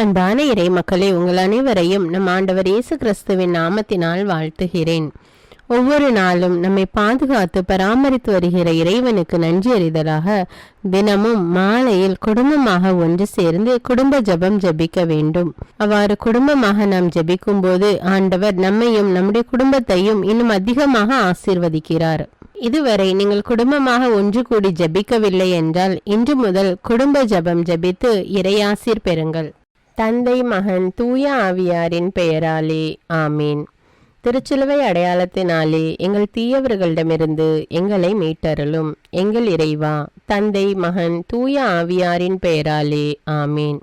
அன்பான இறை மக்களே, உங்கள் அனைவரையும் நம் ஆண்டவர் இயேசு கிறிஸ்துவின் நாமத்தினால் வாழ்த்துகிறேன். ஒவ்வொரு நாளும் நம்மை பாதுகாத்து பராமரித்து வருகிற இறைவனுக்கு நன்றி அறிதலாக தினமும் மாலையில் குடும்பமாக ஒன்று சேர்ந்து குடும்ப ஜெபம் ஜெபிக்க வேண்டும். அவ்வாறு குடும்பமாக நாம் ஜெபிக்கும் போது ஆண்டவர் நம்மையும் நம்முடைய குடும்பத்தையும் இன்னும் அதிகமாக ஆசீர்வதிக்கிறார். இதுவரை நீங்கள் குடும்பமாக ஒன்று கூடி ஜெபிக்கவில்லை என்றால் இன்று முதல் குடும்ப ஜெபம் ஜெபித்து இறையாசீர் பெறுங்கள். தந்தை, மகன், தூய ஆவியாரின் பெயராலே ஆமீன். திருச்சிலுவை அடையாளத்தினாலே எங்கள் தீயவர்களிடமிருந்து எங்களை மீட்டருளும். எங்கள் இறைவா, தந்தை, மகன், தூய ஆவியாரின் பெயராலே ஆமீன்.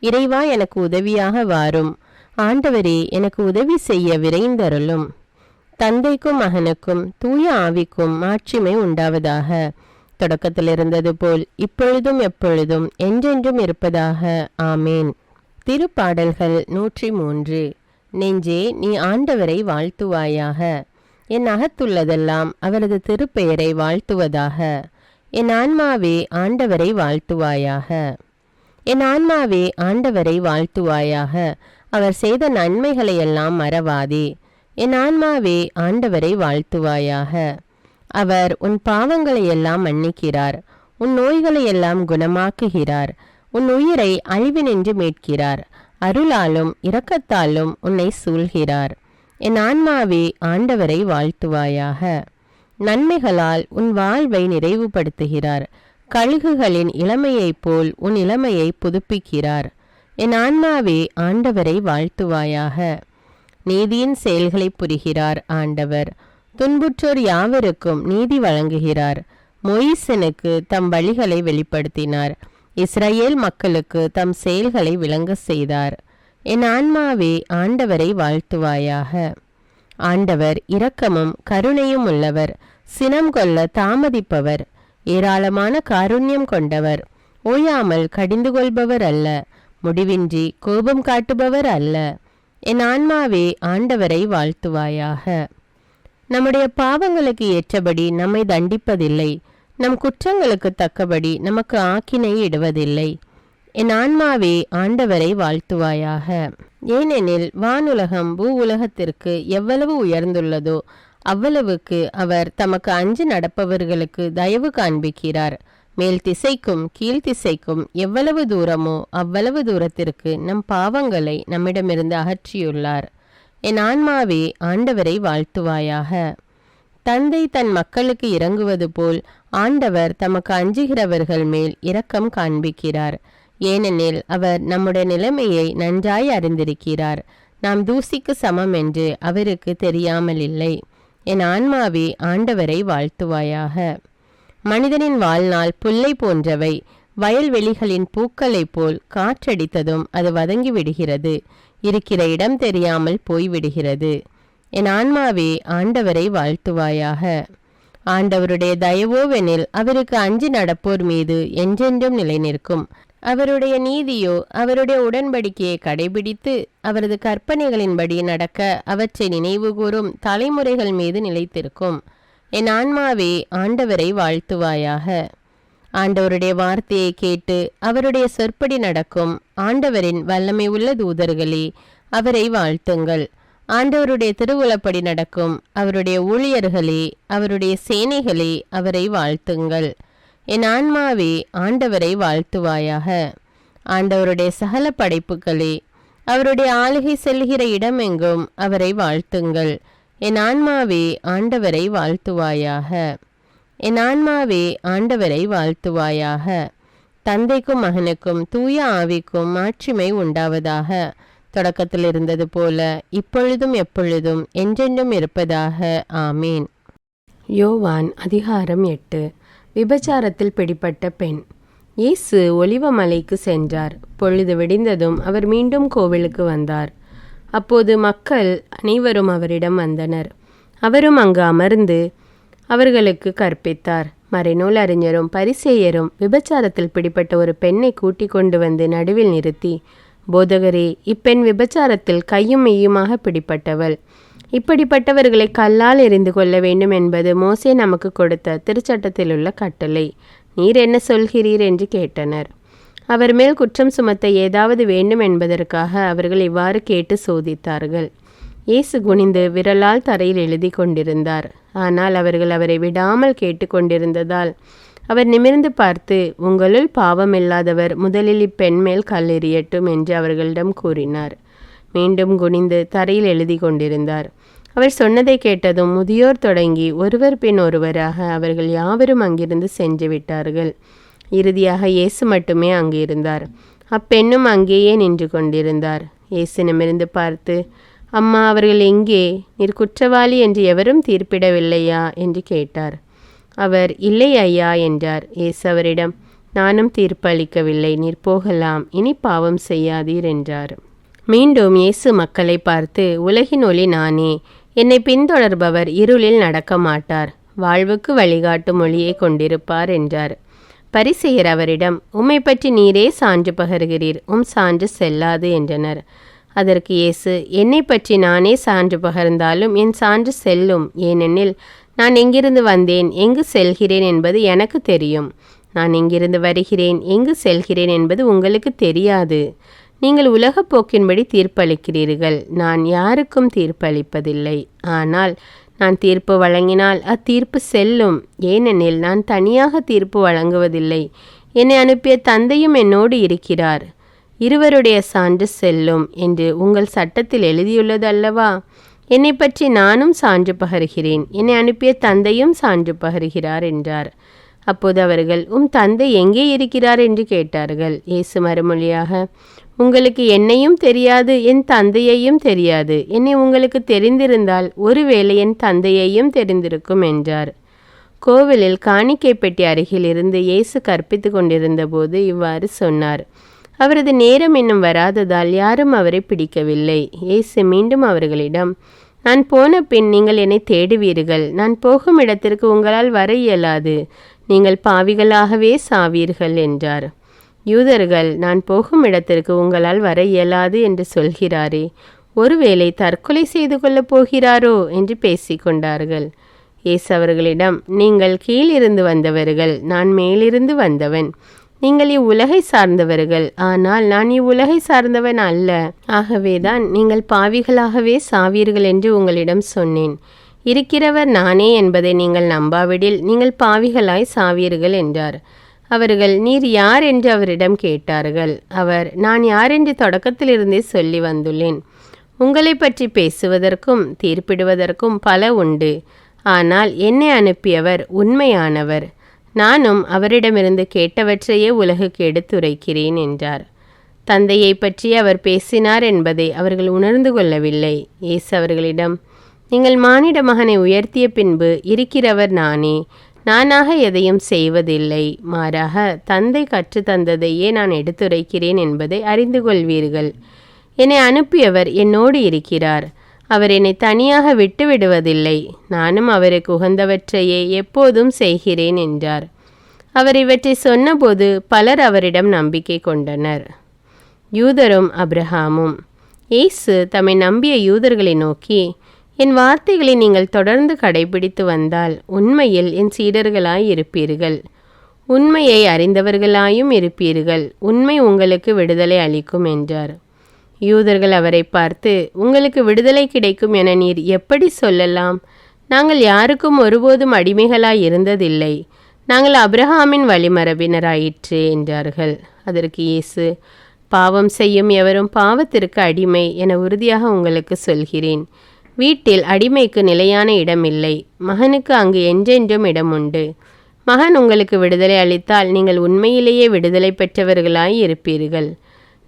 இறைவா, எனக்கு உதவியாக வாரும். ஆண்டவரே, எனக்கு உதவி செய்ய விரைந்தருளும். தந்தைக்கும் மகனுக்கும் தூய ஆவிக்கும் மாட்சிமை உண்டாவதாக. தொடக்கத்தில் இருந்தது போல் இப்பொழுதும் எப்பொழுதும் என்றென்றும் இருப்பதாக ஆமேன். திருப்பாடல்கள் 103. நெஞ்சே, நீ ஆண்டவரை வாழ்த்துவாயாக. என் அகத்துள்ளதெல்லாம் அவரது திருப்பெயரை வாழ்த்துவதாக. என் ஆன்மாவே ஆண்டவரை வாழ்த்துவாயாக. என் ஆன்மாவே ஆண்டவரை வாழ்த்துவாயாக. அவர் செய்த நன்மைகளையெல்லாம் மறவாதே. என் ஆன்மாவே ஆண்டவரை வாழ்த்துவாயாக. அவர் உன் பாவங்களையெல்லாம் மன்னிக்கிறார், உன் நோய்களையெல்லாம் குணமாக்குகிறார், உன் உயிரை அழிவினின்று மீட்கிறார், அருளாலும் இரக்கத்தாலும் உன்னை சூழ்கிறார். என் ஆன்மாவே ஆண்டவரை வாழ்த்துவாயாக. நன்மைகளால் உன் வாழ்வை நிறைவுபடுத்துகிறார், கழுகுகளின் இளமையைப் போல் உன் இளமையை புதுப்பிக்கிறார். என் ஆன்மாவே ஆண்டவரை வாழ்த்துவாயாக. நீதியின் செயல்களை புரிகிறார் ஆண்டவர், துன்புற்றோர் யாவருக்கும் நீதி வழங்குகிறார். மோயிசனுக்கு தம் வழிகளை வெளிப்படுத்தினார், இஸ்ரவேல் மக்களுக்கு தம் செயல்களை விளங்க செய்தார். என் ஆன்மாவே ஆண்டவரை வாழ்த்துவாயாக. ஆண்டவர் இரக்கமும் கருணையும் உள்ளவர், சினம் கொள்ள தாமதிப்பவர், ஏராளமான காருண்யம் கொண்டவர், ஓயாமல் கடிந்து கொள்பவர் அல்ல, முடிவின்றி கோபம் காட்டுபவர் அல்ல. என் ஆன்மாவே ஆண்டவரை வாழ்த்துவாயாக. நம்முடைய பாவங்களுக்கு ஏற்றபடி நம்மை தண்டிப்பதில்லை, நம் குற்றங்களுக்கு தக்கபடி நமக்கு ஆக்கினை இடுவதில்லை. என் ஆன்மாவே ஆண்டவரை வாழ்த்துவாயாக. ஏனெனில் வானுலகம் பூ உலகத்திற்கு எவ்வளவு உயர்ந்துள்ளதோ அவ்வளவுக்கு அவர் தமக்கு அஞ்சு நடப்பவர்களுக்கு தயவு காண்பிக்கிறார். மேல் திசைக்கும் கீழ்த்திசைக்கும் எவ்வளவு தூரமோ அவ்வளவு தூரத்திற்கு நம் பாவங்களை நம்மிடமிருந்து அகற்றியுள்ளார். என் ஆன்மாவே ஆண்டவரை வாழ்த்துவாயாக. தந்தை தன் மக்களுக்கு இறங்குவது போல் ஆண்டவர் தமக்கு அஞ்சுகிறவர்கள் மேல் இரக்கம் காண்பிக்கிறார். ஏனெனில் அவர் நம்முடைய நிலைமையை நன்றாய் அறிந்திருக்கிறார். நாம் தூசிக்கு சமம் என்று அவருக்கு தெரியாமல் இல்லை. என் ஆன்மாவே ஆண்டவரை வாழ்த்துவாயாக. மனிதனின் வாழ்நாள் புல்லை போன்றவை, வயல்வெளிகளின் பூக்களைப் போல் காற்றடித்ததும் அது வதங்கி விடுகிறது, இருக்கிற இடம் தெரியாமல் போய்விடுகிறது. என் ஆன்மாவே ஆண்டவரை வாழ்த்துவாயாக. ஆண்டவருடைய தயவோவெனில் அவருக்கு அஞ்சி நடப்போர் மீது என்றென்றும் நிலை நிற்கும். அவருடைய நீதியோ அவருடைய உடன்படிக்கையை கடைபிடித்து அவரது கற்பனைகளின்படி நடக்க அவற்றை நினைவு கூறும் தலைமுறைகள் மீது நிலைத்திருக்கும். என் ஆன்மாவே ஆண்டவரை வாழ்த்துவாயாக. ஆண்டவருடைய வார்த்தையை கேட்டு அவருடைய சொற்படி நடக்கும் ஆண்டவரின் வல்லமை உள்ள தூதர்களே, அவரை வாழ்த்துங்கள். ஆண்டவருடைய திருவுளப்படி நடக்கும் அவருடைய ஊழியர்களே, அவருடைய சேனைகளே, அவரை வாழ்த்துங்கள். என் ஆன்மாவே ஆண்டவரை வாழ்த்துவாயாக. ஆண்டவருடைய சகல படைப்புகளே, அவருடைய ஆளுகை செல்கிற இடமெங்கும் அவரை வாழ்த்துங்கள். என் ஆன்மாவே ஆண்டவரை வாழ்த்துவாயாக. என் ஆன்மாவே ஆண்டவரை வாழ்த்துவாயாக. தந்தைக்கும் மகனுக்கும் தூய ஆவிக்கும் மாட்சிமை உண்டாவதாக. தொடக்கத்தில் இருந்தது போல இப்பொழுதும் எப்பொழுதும் என்றென்றும் இருப்பதாக ஆமீன். யோவான் அதிகாரம் 8. விபச்சாரத்தில் பிடிபட்ட பெண். இயேசு ஒலிவமலைக்கு சென்றார். பொழுது விடிந்ததும் அவர் மீண்டும் கோவிலுக்கு வந்தார். அப்போது மக்கள் அனைவரும் அவரிடம் வந்தனர். அவரும் அங்கு அமர்ந்து அவர்களுக்கு கற்பித்தார். மறைநூல் அறிஞரும் பரிசேயரும் விபச்சாரத்தில் பிடிப்பட்ட ஒரு பெண்ணை கூட்டிக் கொண்டு வந்து நடுவில் நிறுத்தி, போதகரே, இப்பெண் விபச்சாரத்தில் கையும் மெய்யுமாக பிடிப்பட்டவள். இப்படிப்பட்டவர்களை கல்லால் எறிந்து கொள்ள வேண்டும் என்பது மோசே நமக்கு கொடுத்த திருச்சட்டத்திலுள்ள கட்டளை. நீர் என்ன சொல்கிறீர் என்று கேட்டனர். அவர் மேல் குற்றம் சுமத்த ஏதாவது வேண்டும் என்பதற்காக அவர்கள் இவ்வாறு கேட்டு சோதித்தார்கள். இயேசு குனிந்து விரலால் தரையில் எழுதி கொண்டிருந்தார். ஆனால் அவர்கள் அவரை விடாமல் கேட்டுக்கொண்டிருந்ததால் அவர் நிமிர்ந்து பார்த்து, உங்களுள் பாவமில்லாதவர் முதலில் இப்பெண் மேல் கல் எறியட்டும் என்று அவர்களிடம் கூறினார். மீண்டும் குனிந்து தரையில் எழுதி கொண்டிருந்தார். அவர் சொன்னதை கேட்டதும் முதியோர் தொடங்கி ஒருவர் பின் ஒருவராக அவர்கள் யாவரும் அங்கிருந்து சென்று விட்டார்கள். இறுதியாக இயேசு மட்டுமே அங்கு இருந்தார். அப்பெண்ணும் அங்கேயே நின்று கொண்டிருந்தார். இயேசு நிமிர்ந்து பார்த்து, அம்மா, அவர்கள் எங்கே? நீர் குற்றவாளி என்று எவரும் தீர்ப்பிடவில்லையா என்று கேட்டார். அவர், இல்லை ஐயா என்றார். இயேசு அவரிடம், நானும் தீர்ப்பு அளிக்கவில்லை, நீர் போகலாம், இனி பாவம் செய்யாதீர் என்றார். மீண்டும் இயேசு மக்களை பார்த்து, உலகின் ஒளி நானே. என்னை பின்தொடர்பவர் இருளில் நடக்க மாட்டார், வாழ்வுக்கு வழிகாட்டும் ஒளியை கொண்டிருப்பார் என்றார். பரிசேயர் அவரிடம், உம்மை பற்றி நீரே சான்று பகர்கிறீர், சான்று செல்லாது என்றனர். அதற்கு இயேசு, என்னை பற்றி நானே சான்று பகர்ந்தாலும் என் சான்று செல்லும். ஏனெனில் நான் எங்கிருந்து வந்தேன், எங்கு செல்கிறேன் என்பது எனக்கு தெரியும். நான் எங்கிருந்து வருகிறேன், எங்கு செல்கிறேன் என்பது உங்களுக்கு தெரியாது. நீங்கள் உலகப் போக்கின்படி தீர்ப்பளிக்கிறீர்கள். நான் யாருக்கும் தீர்ப்பளிப்பதில்லை. ஆனால் நான் தீர்ப்பு வழங்கினால் அத்தீர்ப்பு செல்லும். ஏனெனில் நான் தனியாக தீர்ப்பு வழங்குவதில்லை. என்னை அனுப்பிய தந்தையும் என்னோடு இருக்கிறார். இருவருடைய சான்று செல்லும் என்று உங்கள் சட்டத்தில் எழுதியுள்ளது அல்லவா? என்னை பற்றி நானும் சான்று பகர்கிறேன், என்னை அனுப்பிய தந்தையும் சான்று பகர்கிறார் என்றார். அப்போது அவர்கள், தந்தை எங்கே இருக்கிறார் என்று கேட்டார்கள். இயேசு மறுமொழியாக, உங்களுக்கு என்னையும் தெரியாது, என் தந்தையையும் தெரியாது. என்னை உங்களுக்கு தெரிந்திருந்தால் ஒருவேளை என் தந்தையையும் தெரிந்திருக்கும் என்றார். கோவிலில் காணிக்கை பெட்டி அருகில் இருந்து இயேசு கற்பித்து கொண்டிருந்த போது இவ்வாறு சொன்னார். அவரது நேரம் இன்னும் வராததால் யாரும் அவரை பிடிக்கவில்லை. இயேசு மீண்டும் அவர்களிடம், நான் போன பின் நீங்கள் என்னை தேடுவீர்கள். நான் போகும் இடத்திற்கு உங்களால் வர இயலாது. நீங்கள் பாவிகளாகவே சாவீர்கள் என்றார். யூதர்கள், நான் போகும் இடத்திற்கு உங்களால் வர இயலாது என்று சொல்கிறாரே, ஒருவேளை தற்கொலை செய்து கொள்ளப் போகிறாரோ என்று பேசிக்கொண்டார்கள். இயேசு அவர்களிடம், நீங்கள் கீழிருந்து வந்தவர்கள், நான் மேலிருந்து வந்தவன். நீங்கள் இவ்வுலகை சார்ந்தவர்கள், ஆனால் நான் இவ்வுலகை சார்ந்தவன் அல்ல. ஆகவேதான் நீங்கள் பாவிகளாகவே சாவீர்கள் என்று உங்களிடம் சொன்னேன். இருக்கிறவர் நானே என்பதை நீங்கள் நம்பாவிடில் நீங்கள் பாவிகளாய் சாவீர்கள் என்றார். அவர்கள், நீர் யார் என்று அவரிடம் கேட்டார்கள். அவர், நான் யார் என்று தொடக்கத்திலிருந்தே சொல்லி வந்துள்ளேன். உங்களை பற்றி பேசுவதற்கும் தீர்ப்பிடுவதற்கும் பல உண்டு. ஆனால் என்னை அனுப்பியவர் உண்மையானவர். நானும் அவரிடமிருந்து கேட்டவற்றையே உலகுக்கு எடுத்துரைக்கிறேன் என்றார். தந்தையை பற்றி அவர் பேசினார் என்பதை அவர்கள் உணர்ந்து கொள்ளவில்லை. இயேசு அவர்களிடம், நீங்கள் மானிட மகனை உயர்த்திய பின்பு இருக்கிறவர் நானே. நானாக எதையும் செய்வதில்லை, மாறாக தந்தை கற்று தந்ததையே நான் எடுத்துரைக்கிறேன் என்பதை அறிந்து கொள்வீர்கள். என்னை அனுப்பியவர் என்னோடு இருக்கிறார். அவர் என்னை தனியாக விட்டுவிடுவதில்லை. நானும் அவருக்கு உகந்தவற்றையே எப்போதும் செய்கிறேன் என்றார். அவர் இவற்றை சொன்னபோது பலர் அவரிடம் நம்பிக்கை கொண்டனர். யூதரும் அப்ரஹாமும். இயேசு தம்மை நம்பிய யூதர்களை நோக்கி, என் வார்த்தைகளை நீங்கள் தொடர்ந்து கடைபிடித்து வந்தால் உண்மையில் என் சீடர்களாய் இருப்பீர்கள். உண்மையை அறிந்தவர்களாயும் இருப்பீர்கள். உண்மை உங்களுக்கு விடுதலை அளிக்கும் என்றார். யூதர்கள் அவரை பார்த்து, உங்களுக்கு விடுதலை கிடைக்கும் என நீர் எப்படி சொல்லலாம்? நாங்கள் யாருக்கும் ஒருபோதும் அடிமைகளாய் இருந்ததில்லை. நாங்கள் அப்ரஹாமின் வழிமரபினராயிற்று என்றார்கள். அதற்கு இயேசு, பாவம் செய்யும் எவரும் பாவத்திற்கு அடிமை என உறுதியாக உங்களுக்கு சொல்கிறேன். வீட்டில் அடிமைக்கு நிலையான இடம் இல்லை. மகனுக்கு அங்கு என்றென்றும் இடம் உண்டு. மகன் உங்களுக்கு விடுதலை அளித்தால் நீங்கள் உண்மையிலேயே விடுதலை பெற்றவர்களாய் இருப்பீர்கள்.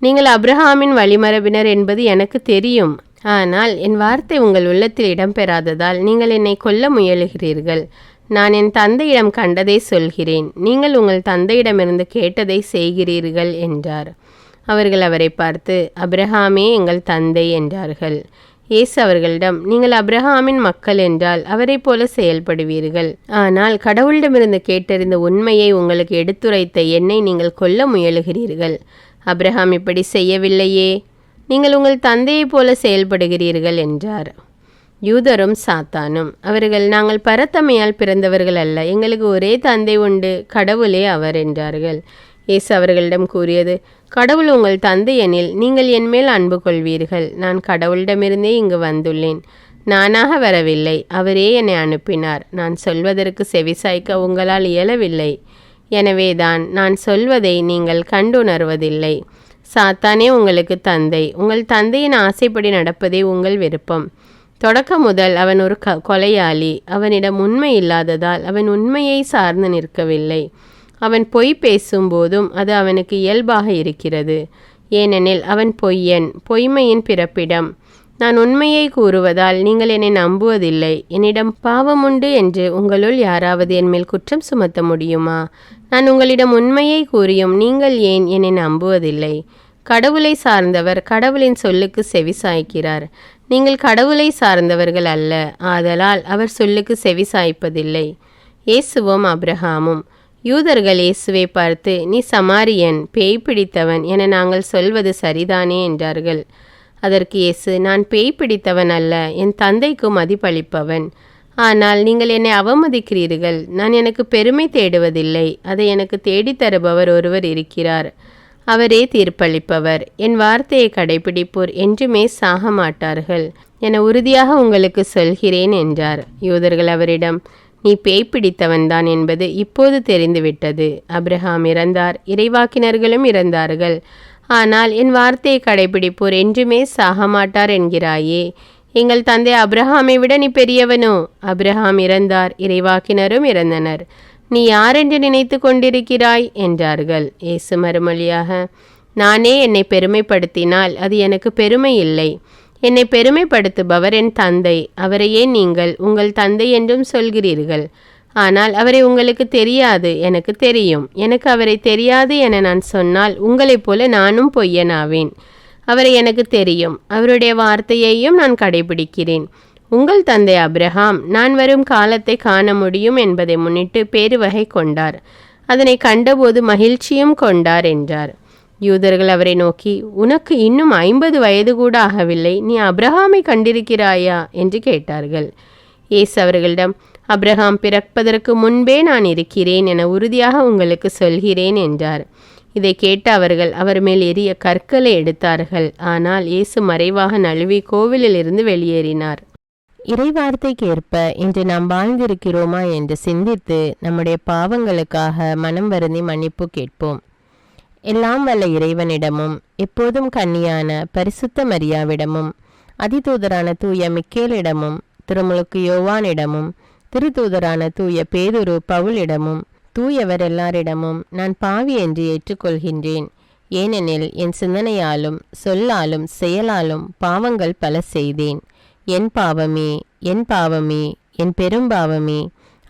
நீங்கள் அப்ரஹாமின் வழிமரபினர் என்பது எனக்கு தெரியும். ஆனால் என் வார்த்தை உங்கள் உள்ளத்தில் இடம்பெறாததால் நீங்கள் என்னை கொல்ல முயலுகிறீர்கள். நான் என் தந்தையிடம் கண்டதை சொல்கிறேன். நீங்கள் உங்கள் தந்தையிடமிருந்து கேட்டதை செய்கிறீர்கள் என்றார். அவர்கள் அவரை பார்த்து, அப்ரஹாமே எங்கள் தந்தை என்றார்கள். இயேசு அவர்களிடம், நீங்கள் அப்ரஹாமின் மக்கள் என்றால் அவரை போல செயல்படுவீர்கள். ஆனால் கடவுளிடமிருந்து கேட்டறிந்த உண்மையை உங்களுக்கு எடுத்துரைத்த என்னை நீங்கள் கொல்ல முயலுகிறீர்கள். அப்ரஹாம் இப்படி செய்யவில்லையே. நீங்கள் உங்கள் தந்தையைப் போல செயல்படுகிறீர்கள் என்றார். யூதரும் சாத்தானும். அவர்கள், நாங்கள் பரத்தமையால் பிறந்தவர்கள் அல்ல. எங்களுக்கு ஒரே தந்தை உண்டு, கடவுளே அவர் என்றார்கள். இயேசு அவர்களிடம் கூறியது, கடவுள் உங்கள் தந்தை எனில் நீங்கள் என்மேல் அன்பு கொள்வீர்கள். நான் கடவுளிடமிருந்தே இங்கு வந்துள்ளேன். நானாக வரவில்லை, அவரே என்னை அனுப்பினார். நான் சொல்வதற்கு செவிசாய்க்க உங்களால் இயலவில்லை. எனவேதான் நான் சொல்வதை நீங்கள் கண்டுணர்வதில்லை. சாத்தானே உங்களுக்கு தந்தை. உங்கள் தந்தையின் ஆசைப்படி நடப்பதே உங்கள் விருப்பம். தொடக்கம் முதல் அவன் ஒரு கொலையாளி. அவனிடம் உண்மை இல்லாததால் அவன் உண்மையை சார்ந்து நிற்கவில்லை. அவன் பொய் பேசும்போதும் அது அவனுக்கு இயல்பாக இருக்கிறது. ஏனெனில் அவன் பொய்யன், பொய்மையின் பிறப்பிடம். நான் உண்மையை கூறுவதால் நீங்கள் என்னை நம்புவதில்லை. என்னிடம் பாவம் உண்டு என்று உங்களுள் யாராவது என்மேல் குற்றம் சுமத்த முடியுமா? நான் உங்களிடம் உண்மையை கூறியும் நீங்கள் ஏன் என்னை நம்புவதில்லை? கடவுளை சார்ந்தவர் கடவுளின் சொல்லுக்கு செவி சாய்க்கிறார். நீங்கள் கடவுளை சார்ந்தவர்கள் அல்ல, ஆதலால் அவர் சொல்லுக்கு செவி சாய்ப்பதில்லை. இயேசுவும் அப்ரஹாமும். யூதர்கள் இயேசுவை பார்த்து, நீ சமாரியன், பேய் பிடித்தவன் என நாங்கள் சொல்வது சரிதானே என்றார்கள். அதற்கு இயேசு, நான் பேய் பிடித்தவன் அல்ல, என் தந்தைக்கு மதிப்பளிப்பவன். ஆனால் நீங்கள் என்னை அவமதிக்கிறீர்கள். நான் எனக்கு பெருமை தேடுவதில்லை, அதை எனக்கு தேடித்தருபவர் ஒருவர் இருக்கிறார். அவரே தீர்ப்பளிப்பவர். என் வார்த்தையை கடைபிடிப்போர் என்றுமே சாக மாட்டார்கள் என உறுதியாக உங்களுக்கு சொல்கிறேன் என்றார். யூதர்கள் அவரிடம், நீ பேய் பிடித்தவன்தான் என்பது இப்போது தெரிந்துவிட்டது. அப்ரஹாம் இறந்தார், இறைவாக்கினர்களும் இறந்தார்கள். ஆனால் என் வார்த்தையை கடைபிடிப்போர் என்றுமே சாக மாட்டார் என்கிறாயே. எங்கள் தந்தை அப்ரஹாமை விட நீ பெரியவனோ? அப்ரஹாம் இறந்தார், இறைவாக்கினரும் இறந்தனர். நீ யாரென்று நினைத்து கொண்டிருக்கிறாய் என்றார்கள். இயேசு மறுமொழியாக, நானே என்னை பெருமைப்படுத்தினால் அது எனக்கு பெருமை இல்லை. என்னை பெருமைப்படுத்துபவர் என் தந்தை. அவரையே நீங்கள் உங்கள் தந்தை என்றும் சொல்கிறீர்கள். ஆனால் அவரை உங்களுக்கு தெரியாது, எனக்கு தெரியும். எனக்கு அவரை தெரியாது என நான் சொன்னால் உங்களைப் போல நானும் பொய்யனாவேன். அவரை எனக்கு தெரியும், அவருடைய வார்த்தையையும் நான் கடைபிடிக்கிறேன். உங்கள் தந்தை அப்ரஹாம் நான் வரும் காலத்தை காண முடியும் என்பதை முன்னிட்டு பேருவகை கொண்டார். அதனை கண்டபோது மகிழ்ச்சியும் கொண்டார் என்றார். யூதர்கள் அவரை நோக்கி, உனக்கு இன்னும் 50 வயது கூட ஆகவில்லை, நீ அப்ரஹாமை கண்டிருக்கிறாயா என்று கேட்டார்கள். இயேசு அவர்களிடம், அப்ரஹாம் பிறப்பதற்கு முன்பே நான் இருக்கிறேன் என உறுதியாக உங்களுக்கு சொல்கிறேன் என்றார். இதை கேட்ட அவர்கள் அவர் மேல் எரிய கற்களை எடுத்தார்கள். ஆனால் இயேசு மறைவாக நழுவி கோவிலிலிருந்து வெளியேறினார். இறைவார்த்தைக்கேற்ப இன்று நாம் வாழ்ந்திருக்கிறோமா என்று சிந்தித்து நம்முடைய பாவங்களுக்காக மனம் வருந்தி மன்னிப்பு கேட்போம். எல்லாம் வல்ல இறைவனிடமும் எப்போதும் கன்னியான பரிசுத்த மரியாவிடமும் அதிதூதரான தூய மிக்கேலிடமும் திருமுழுக்கு யோவானிடமும் திருத்தூதரான தூய பேதுரு பவுலிடமும் தூயவர் எல்லாரிடமும் நான் பாவி என்று ஏற்றுக்கொள்கின்றேன். ஏனெனில் என் சிந்தனையாலும் சொல்லாலும் செயலாலும் பாவங்கள் பல செய்தேன். என் பாவமே, என் பாவமே, என் பெரும்பாவமே.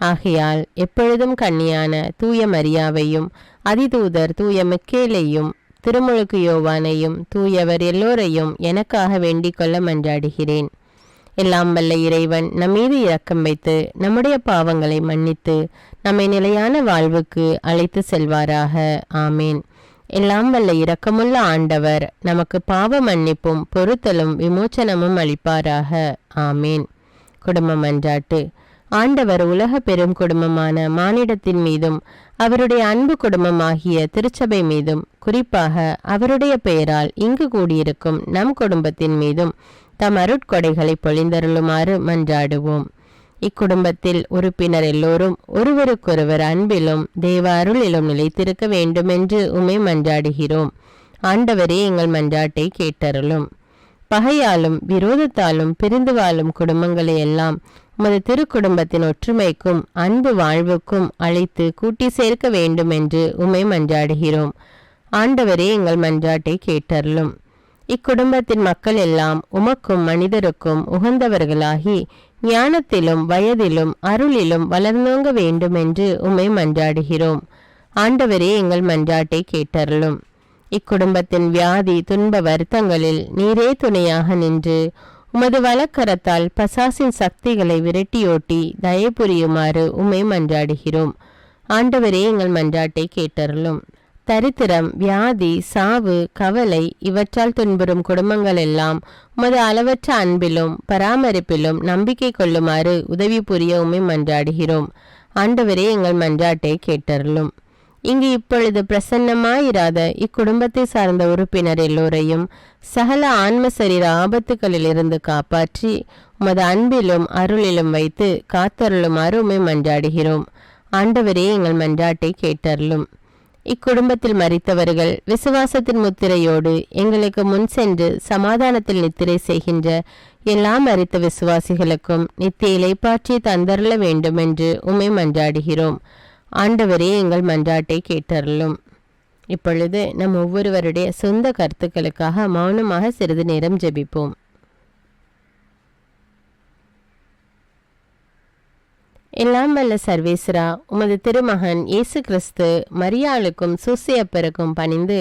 ஆகையால் எப்பொழுதும் கன்னியான தூய மரியாவையும் அதிதூதர் தூய மிக்கேலையும் திருமுழுக்கு யோவானையும் தூயவர் எல்லோரையும் எனக்காக வேண்டிக் கொள்ள மன்றாடுகிறேன். எல்லாம் வல்ல இறைவன் நம்மீது இரக்கம் வைத்து நம்முடைய பாவங்களை மன்னித்து நம்மை நிலையான வாழ்வுக்கு அழைத்து செல்வாராக. ஆமேன். எல்லாம் வல்ல இரக்கமுள்ள ஆண்டவர் நமக்கு பாவ மன்னிப்பும் பொறுத்தலும் விமோச்சனமும் அளிப்பாராக. ஆமேன். குடும்ப மன்றாட்டு. ஆண்டவர் உலக பெரும் குடும்பமான மானிடத்தின் மீதும் அவருடைய அன்பு குடும்பமாகிய திருச்சபை மீதும் குறிப்பாக அவருடைய பெயரால் இங்கு கூடியிருக்கும் நம் குடும்பத்தின் மீதும் தம் அருட்கொடைகளை பொழிந்தருளுமாறு மன்றாடுவோம். இக்குடும்பத்தில் உறுப்பினர் எல்லோரும் ஒருவருக்கொருவர் அன்பிலும் தேவ அருளிலும் நிலைத்திருக்க வேண்டுமென்று உம்மை மன்றாடுகிறோம். ஆண்டவரே எங்கள் மன்றாட்டை கேட்டருளும். பகையாலும் விரோதத்தாலும் பிரிந்து வாழும் குடும்பங்களை எல்லாம் உமது திருக்குடும்பத்தின் ஒற்றுமைக்கும் அன்பு வாழ்வுக்கும் அழைத்து கூட்டி சேர்க்க வேண்டுமென்று உம்மை மன்றாடுகிறோம். ஆண்டவரே எங்கள் மன்றாட்டை கேட்டருளும். இக்குடும்பத்தின் மக்கள் எல்லாம் உமக்கும் மனிதருக்கும் உகந்தவர்களாகி ஞானத்திலும் வயதிலும் அருளிலும் வளர்ந்தோங்க வேண்டுமென்று உம்மை மன்றாடுகிறோம். ஆண்டவரே எங்கள் மன்றாட்டை கேட்டருளும். இக்குடும்பத்தின் வியாதி துன்ப வருத்தங்களில் நீரே துணையாக நின்று உமது வலக்கரத்தால் பசாசின் சக்திகளை விரட்டியோட்டி தயை புரியுமாறு உம்மை மன்றாடுகிறோம். ஆண்டவரே எங்கள் மன்றாட்டை கேட்டருளும். தரித்திரம், வியாதி, சாவு, கவலை இவற்றால் துன்புறும் குடும்பங்கள் எல்லாம் உமது அளவற்ற அன்பிலும் பராமரிப்பிலும் நம்பிக்கை கொள்ளுமாறு உதவி புரிய உம்மை மன்றாடுகிறோம். ஆண்டவரே எங்கள் மன்றாட்டை கேட்டருளும். இங்கு இப்பொழுது பிரசன்னமாயிராத இக்குடும்பத்தை சார்ந்த உறுப்பினர் எல்லோரையும் சகல ஆன்ம சரீர ஆபத்துகளிலிருந்து காப்பாற்றி உமது அன்பிலும் அருளிலும் வைத்து காத்தருளும் அருமை மன்றாடுகிறோம். ஆண்டவரே, எங்கள் மன்றாட்டை கேட்டருளும். இக்குடும்பத்தில் மரித்தவர்கள் விசுவாசத்தின் முத்திரையோடு எங்களுக்கு முன் சென்று சமாதானத்தில் நித்திரை செய்கின்ற எல்லா மரித்த விசுவாசிகளுக்கும் நித்திய இளைப்பாற்றி தந்தருள வேண்டும் என்று உம்மை மன்றாடுகிறோம். ஆண்டவரே, எங்கள் மன்றாட்டை கேட்டருளும். இப்பொழுது நம் ஒவ்வொருவருடைய சொந்த கருத்துக்களுக்காக மௌனமாக சிறிது நேரம் ஜெபிப்போம். எல்லாம் வல்ல சர்வேஸ்வரா, உமது திருமகன் இயேசு கிறிஸ்து மரியாளுக்கும் சூசையப்பருக்கும் பணிந்து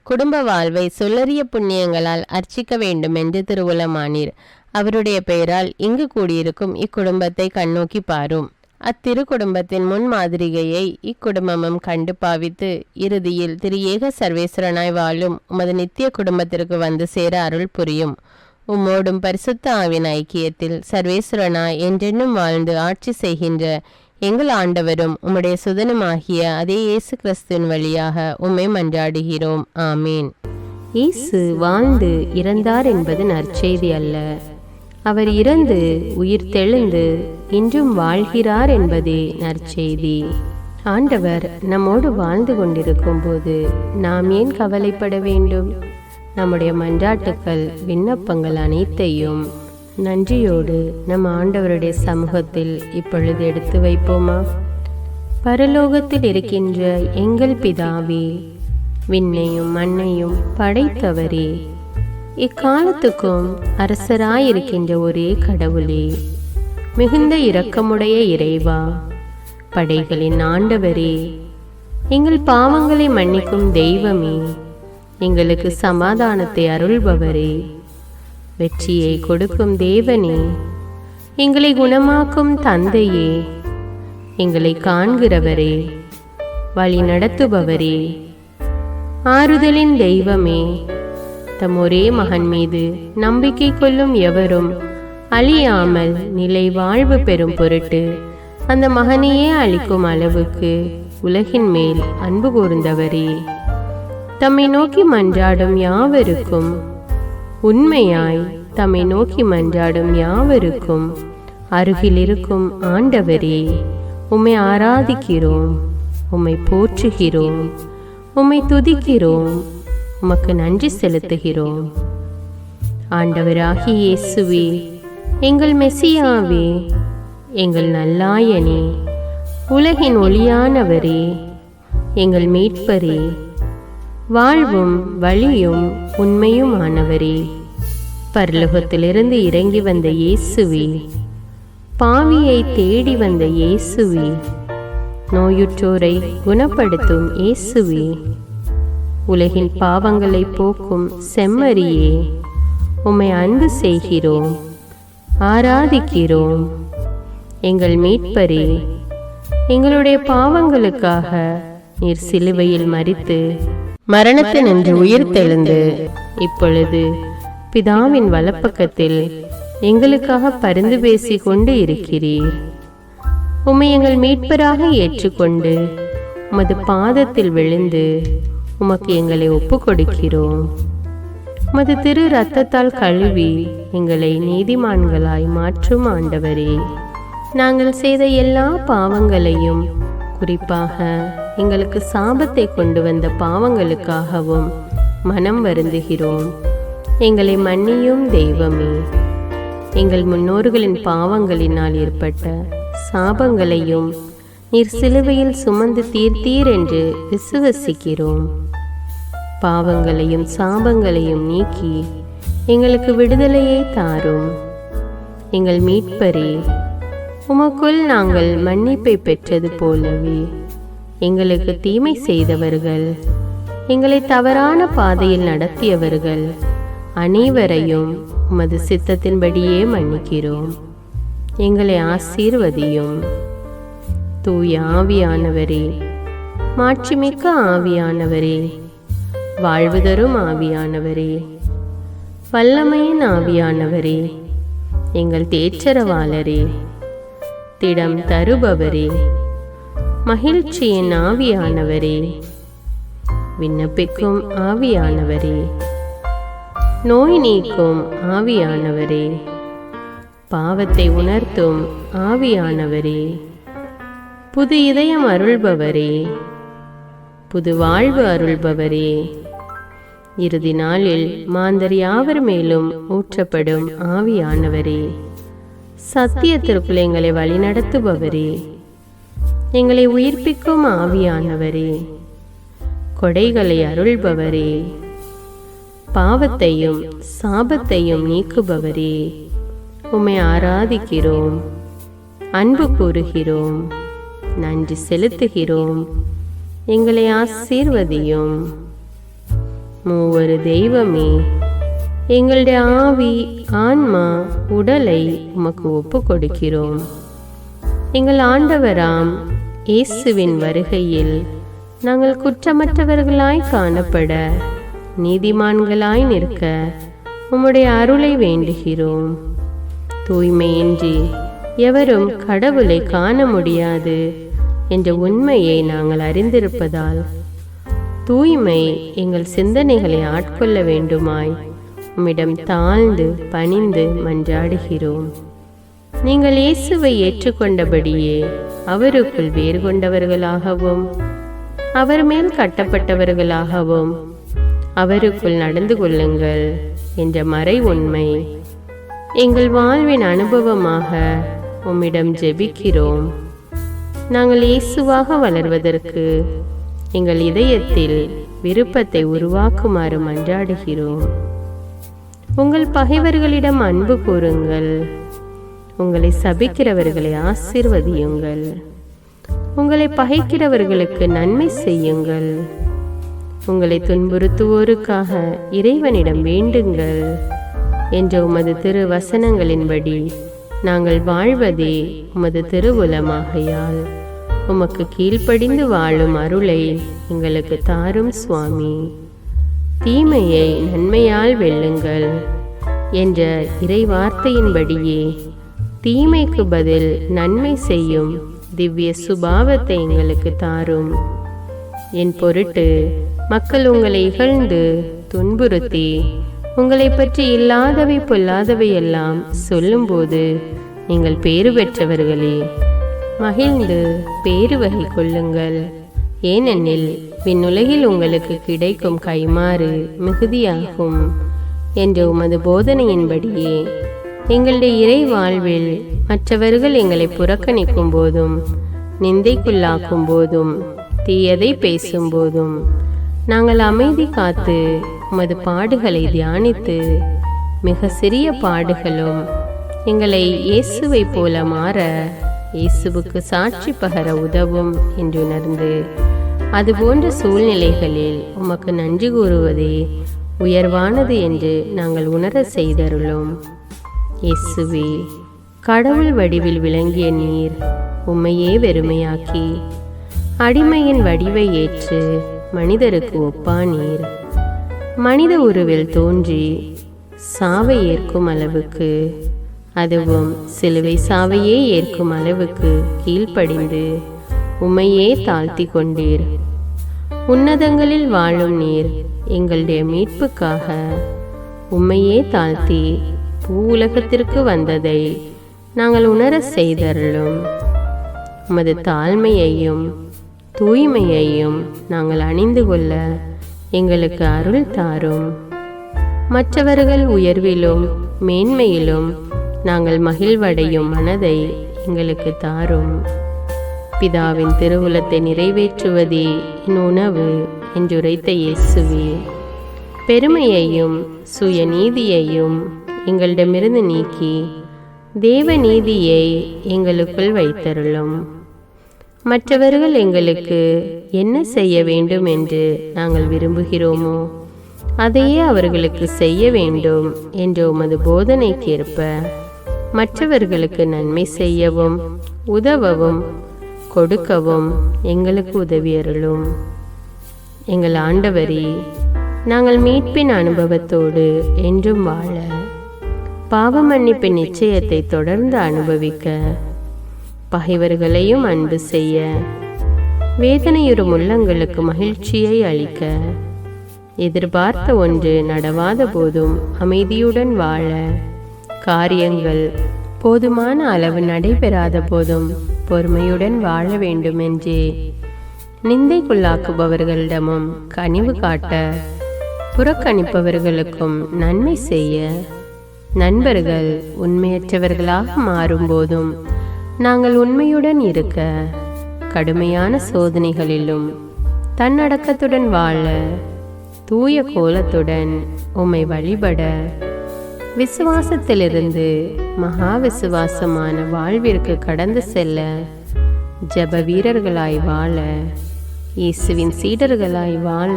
குடும்ப வாழ்வை சொல்லறிய புண்ணியங்களால் அர்ச்சிக்க வேண்டும் என்று திருவுளமானீர். அவருடைய பெயரால் இங்கு கூடியிருக்கும் இக்குடும்பத்தை கண்ணோக்கி பாரும். அத்திரு குடும்பத்தின் முன்மாதிரிகையை இக்குடும்பமும் கண்டு பாவித்து இறுதியில் திரு ஏக சர்வேஸ்வரனாய் வாழும் உமது நித்திய குடும்பத்திற்கு வந்து சேர அருள் புரியும். உம்மோடும் பரிசுத்த ஆவின் ஐக்கியத்தில் சர்வேஸ்வரனாய் என்றென்னும் வாழ்ந்து ஆட்சி செய்கின்ற எங்கள் ஆண்டவரும் உம்முடைய சுதனுமாகிய அதே இயேசு கிறிஸ்துவின் வழியாக உம்மை மன்றாடுகிறோம். ஆமீன். இயேசு வாழ்ந்து இறந்தார் என்பது நற்செய்தி அல்ல. அவர் இறந்து உயிர் தெழுந்து இன்றும் வாழ்கிறார் என்பதே நற்செய்தி. ஆண்டவர் நம்மோடு வாழ்ந்து கொண்டிருக்கும் போது நாம் ஏன் கவலைப்பட வேண்டும்? நம்முடைய மன்றாட்டுக்கள் விண்ணப்பங்கள் அனைத்தையும் நன்றியோடு நம் ஆண்டவருடைய சமூகத்தில் இப்பொழுது எடுத்து வைப்போமா? பரலோகத்தில் இருக்கின்ற எங்கள் பிதாவே, விண்ணையும் மண்ணையும் படைத்தவரே, இக்காலத்துக்கும் அரசராயிருக்கின்ற ஒரே கடவுளே, மிகுந்த இரக்கமுடைய இறைவா, படைகளின் ஆண்டவரே, எங்கள் பாவங்களை மன்னிக்கும் தெய்வமே, எங்களுக்கு சமாதானத்தை அருள்பவரே, வெற்றியை கொடுக்கும் தேவனே, எங்களை குணமாக்கும் தந்தையே, எங்களை காண்கிறவரே, வழி நடத்துபவரே, ஆறுதலின் தெய்வமே, தம் ஒரே மகன் மீது நம்பிக்கை கொள்ளும் எவரும் அழியாமல் நிலை வாழ்வு பெறும் பொருட்டு அந்த மகனையே அளிக்கும் அளவுக்கு உலகின் மேல் அன்பு கூர்ந்தவரே, தம்மை நோக்கி மன்றாடும் யாவருக்கும் உண்மையாய் தம்மை நோக்கி மன்றாடும் யாவருக்கும் அருகில் இருக்கும் ஆண்டவரே, உம்மை ஆராதிக்கிறோம், உம்மை போற்றுகிறோம், உம்மை துதிக்கிறோம், உமக்கு நன்றி செலுத்துகிறோம். ஆண்டவராகிய இயேசுவே, எங்கள் மெசியாவே, எங்கள் நல்லாயனே, உலகின் ஒளியானவரே, எங்கள் மீட்பரே, வாழ்வும் வழியும் உண்மையுமானவரே, பரலோகத்திலிருந்து இறங்கி வந்த இயேசுவே, பாவியை தேடி வந்த இயேசுவே, நோயுற்றோரை குணப்படுத்தும் இயேசுவே, உலகின் பாவங்களை போக்கும் செம்மறியே, உம்மை அன்பு செய்கிறோம், ஆராதிக்கிறோம். எங்கள் மீட்பரே, எங்களுடைய பாவங்களுக்காக நீர் சிலுவையில் மரித்து மரணத்தினின்று உயிர் தெழுந்து இப்பொழுது பிதாவின் வலப்பக்கத்தில் எங்களுக்காக பரிந்து பேசி கொண்டு இருக்கிறீர். உம்மை எங்கள் மீட்பராக ஏற்றுக்கொண்டு உமது பாதத்தில் விழுந்து உமக்கு எங்களை ஒப்பு கொடுக்கிறோம். உமது திரு இரத்தத்தால் கழுவி எங்களை நீதிமான்களாய் மாற்றும் ஆண்டவரே, நாங்கள் செய்த எல்லா பாவங்களையும், குறிப்பாக எங்களுக்கு சாபத்தை கொண்டு வந்த பாவங்களுக்காகவும் மனம் வருந்துகிறோம். எங்களை மன்னியும் தெய்வமே. எங்கள் முன்னோர்களின் பாவங்களினால் ஏற்பட்ட சாபங்களையும் நீர் சிலுவையில் சுமந்து தீர்த்தீர் என்று விசுவசிக்கிறோம். பாவங்களையும் சாபங்களையும் நீக்கி எங்களுக்கு விடுதலையை தாரும். எங்கள் மீட்பரே, உமக்குள் நாங்கள் மன்னிப்பை பெற்றது போலவே எங்களுக்கு தீமை செய்தவர்கள், எங்களை தவறான பாதையில் நடத்தியவர்கள் அனைவரையும் உமது சித்தத்தின்படியே மன்னிக்கிறோம். எங்களை ஆசீர்வதியும். தூய ஆவியானவரே, மாட்சிமிக்க ஆவியானவரே, வாழ்வு தரும் ஆவியானவரே, வல்லமையின் ஆவியானவரே, எங்கள் தேற்றரவாளரே, திடம் தருபவரே, மகிழ்ச்சியின் ஆவியானவரே, விண்ணப்பிக்கும் ஆவியானவரே, நோய் நீக்கும் ஆவியானவரே, பாவத்தை உணர்த்தும் ஆவியானவரே, புது இதயம் அருள்பவரே, புது வாழ்வு அருள்பவரே, இறுதி நாளில் மாந்தர் யாவர் மேலும் ஊற்றப்படும் ஆவியானவரே, சத்தியத்திற்குள் எங்களை வழிநடத்துபவரே, எங்களை உயிர்ப்பிக்கும் ஆவியானவரே, கொடைகளை அருள்பவரே, பாவத்தையும் சாபத்தையும் நீக்குபவரே, உம்மை ஆராதிக்கிறோம், அன்பு கூறுகிறோம், நன்றி செலுத்துகிறோம். எங்களை ஆசீர்வதியும். மூவரு தெய்வமே, எங்களுடைய ஆவி, ஆன்மா, உடலை உமக்கு ஒப்பு கொடுக்கிறோம். எங்கள் ஆண்டவராம் இயேசுவின் வருகையில் நாங்கள் குற்றமற்றவர்களாய் காணப்பட, நீதிமான்களாய் நிற்க உம்முடைய அருளை வேண்டுகிறோம். தூய்மையின்றி எவரும் கடவுளை காண முடியாது என்ற உண்மையை நாங்கள் அறிந்திருப்பதால் தூய்மை எங்கள் சிந்தனைகளை ஆட்கொள்ள வேண்டுமாய் உம்மிடம் தாழ்ந்து பணிந்து மன்றாடுகிறோம். நீங்கள் இயேசுவை ஏற்றுக்கொண்டபடியே அவருக்குள் வேறு கொண்டவர்களாகவும் அவர் மேல் கட்டப்பட்டவர்களாகவும் அவருக்குள் நடந்து கொள்ளுங்கள் என்ற மறை உண்மை எங்கள் வாழ்வின் அனுபவமாக உம்மிடம் ஜெபிக்கிறோம். நாங்கள் இயேசுவாக வளர்வதற்கு எங்கள் இதயத்தில் விருப்பத்தை உருவாக்குமாறு மன்றாடுகிறோம். உங்கள் பகைவர்களிடம் அன்பு கூறுங்கள், உங்களை சபிக்கிறவர்களை ஆசீர்வதியுங்கள், உங்களை பகைக்கிறவர்களுக்கு நன்மை செய்யுங்கள், உங்களை துன்புறுத்துவோருக்காக இறைவனிடம் வேண்டுங்கள் என்ற உமது திரு வசனங்களின்படி நாங்கள் வாழ்வதே உமது திருவுலமாகையால் உமக்கு கீழ்ப்படிந்து வாழும் அருளை எங்களுக்கு தாரும் சுவாமி. தீமையை நன்மையால் வெல்லுங்கள் என்ற இறை வார்த்தையின்படியே தீமைக்கு பதில் நன்மை செய்யும் திவ்ய சுபாவத்தை எங்களுக்கு தாரும். என் பொருட்டு மக்கள் உங்களை இகழ்ந்து துன்புறுத்தி உங்களை பற்றி இல்லாதவை பொல்லாதவை எல்லாம் சொல்லும்போது நீங்கள் பேறு பெற்றவர்களே, மகிழ்ந்து பேறு வகை கொள்ளுங்கள். ஏனெனில் விண்ணுலகில் உங்களுக்கு கிடைக்கும் கைமாறு மிகுதியாகும் என்ற உமது போதனையின்படியே எங்களுடைய இறை வாழ்வில் மற்றவர்கள் எங்களை புறக்கணிக்கும் போதும் நிந்தைக்குள்ளாக்கும் போதும் தீயதை பேசும் போதும் நாங்கள் அமைதி காத்து உமது பாடுகளை தியானித்து மிக சிறிய பாடுகளும் எங்களை இயேசுவை போல மாற இயேசுவுக்கு சாட்சி பகர உதவும் என்று உணர்ந்து அதுபோன்ற சூழ்நிலைகளில் உமக்கு நன்றி கூறுவதே உயர்வானது என்று நாங்கள் உணர செய்தருளும். இயேசுவே, கடவுள் வடிவில் விளங்கிய நீர் உம்மையே வெறுமையாக்கி அடிமையின் வடிவை ஏற்று மனிதருக்கு ஒப்பானீர். மனித உருவில் தோன்றி சாவை ஏற்கும் அளவுக்கு, அதுவும் சிலுவை சாவையே ஏற்கும் அளவுக்கு கீழ்ப்படிந்து உம்மையே தாழ்த்தி கொண்டீர். உன்னதங்களில் வாழும் நீர் எங்களுடைய மீட்புக்காக உம்மையே தாழ்த்தி பூ உலகத்திற்கு வந்ததை நாங்கள் உணர செய்தருளும். உமது தாழ்மையையும் தூய்மையையும் நாங்கள் அணிந்து கொள்ள எங்களுக்கு அருள் தாரும். மற்றவர்கள் உயர்விலும் மேன்மையிலும் நாங்கள் மகிழ்வடையும் மனதை எங்களுக்கு தாரும். பிதாவின் திருவுலத்தை நிறைவேற்றுவதே என் உணவு என்றுரைத்த இயேசுவே, பெருமையையும் சுயநீதியையும் எங்களிடமிருந்து நீக்கி தேவ நீதியை எங்களுக்குள் வைத்தருளும். மற்றவர்கள் எங்களுக்கு என்ன செய்ய வேண்டும் என்று நாங்கள் விரும்புகிறோமோ அதையே அவர்களுக்கு செய்ய வேண்டும் என்ற உமது போதனைக்கேற்ப மற்றவர்களுக்கு நன்மை செய்யவும் உதவவும் கொடுக்கவும் எங்களுக்கு உதவியருளும். எங்கள் ஆண்டவரே, நாங்கள் மீட்பின் அனுபவத்தோடு என்றும் வாழ, பாவ மன்னிப்பின் நிச்சயத்தை தொடர்ந்து அனுபவிக்க, பகைவர்களையும் அன்பு செய்ய, வேதனையுறும் உள்ளங்களுக்கு மகிழ்ச்சியை அளிக்க, எதிர்பார்த்த ஒன்று நடவாத போதும் அமைதியுடன் வாழ, காரியங்கள் போதுமான அளவு நடைபெறாத போதும் பொறுமையுடன் வாழ வேண்டும் என்றே நிந்தைக்குள்ளாக்குபவர்களிடமும் கனிவு காட்ட, புறக்கணிப்பவர்களுக்கும் நன்மை செய்ய, நண்பர்கள் உண்மையற்றவர்களாக மாறும்போதும் நாங்கள் உண்மையுடன் இருக்க, கடுமையான சோதனைகளிலும் தன்னடக்கத்துடன் வாழ, தூய கோலத்துடன் உம்மை வழிபட, விசுவாசத்திலிருந்து மகா விசுவாசமான வாழ்விற்கு கடந்து செல்ல, ஜப வீரர்களாய் வாழ, இயேசுவின் சீடர்களாய் வாழ,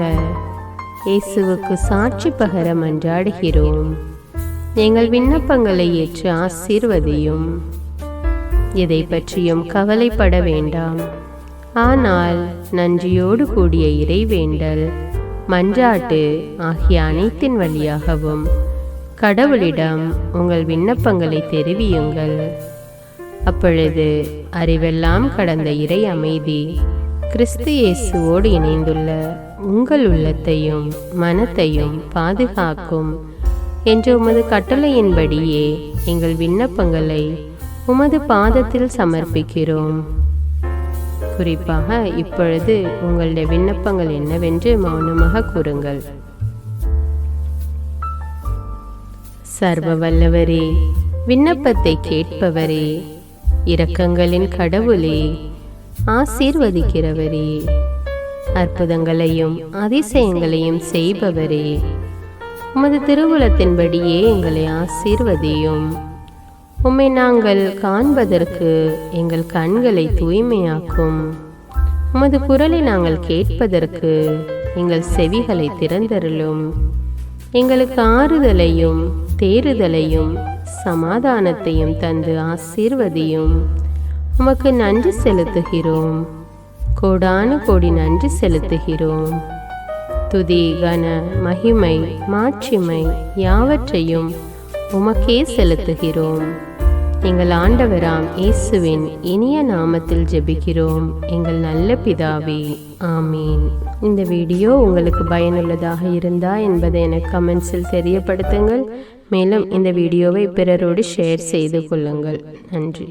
இயேசுவுக்கு சாட்சி பகர மன்றாடுகிறோம். எங்கள் விண்ணப்பங்களை ஏற்று ஆசீர்வதியும். எதை பற்றியும் கவலைப்பட வேண்டாம். ஆனால் நன்றியோடு கூடிய இறைவேண்டல், மன்றாட்டு ஆகிய அனைத்தின் வழியாகவும் கடவுளிடம் உங்கள் விண்ணப்பங்களை தெரிவியுங்கள். அப்பொழுது அறிவெல்லாம் கடந்த இறை அமைதி கிறிஸ்து இயேசுவோடு இணைந்துள்ள உங்கள் உள்ளத்தையும் மனத்தையும் பாதுகாக்கும் என்ற உமது கட்டளையின்படியே எங்கள் விண்ணப்பங்களை உமது பாதத்தில் சமர்ப்பிக்கிறோம். குறிப்பாக இப்பொழுது உங்களுடைய விண்ணப்பங்கள் என்னவென்று மௌனமாக கூறுங்கள். சர்வ வல்லவரே, விண்ணப்பத்தை கேட்பவரே, இரக்கங்களின் கடவுளே, ஆசீர்வதிக்கிறவரே, அற்புதங்களையும் அதிசயங்களையும் செய்பவரே, உமது திருவுளத்தின்படியே எங்களை ஆசீர்வதியும். உம்மை நாங்கள் காண்பதற்கு எங்கள் கண்களை தூய்மையாக்கும். உமது குரலை நாங்கள் கேட்பதற்கு எங்கள் செவிகளை திறந்தருளும். எங்களுக்கு ஆறுதலையும் தேறுதலையும் சமாதானத்தையும் தந்து ஆசீர்வதியும். உமக்கு நன்றி செலுத்துகிறோம். கோடான கோடி நன்றி செலுத்துகிறோம். துதி, கன, மகிமை, மாட்சிமை யாவற்றையும் உமக்கே செலுத்துகிறோம். எங்கள் ஆண்டவராம் இயேசுவின் இனிய நாமத்தில் ஜெபிக்கிறோம் எங்கள் நல்ல பிதாவே, ஆமீன். இந்த வீடியோ உங்களுக்கு பயனுள்ளதாக இருந்தா என்பதை எனக்கு கமெண்ட்ஸில் தெரியப்படுத்துங்கள். மேலும் இந்த வீடியோவை பிறரோடு ஷேர் செய்து கொள்ளுங்கள். நன்றி.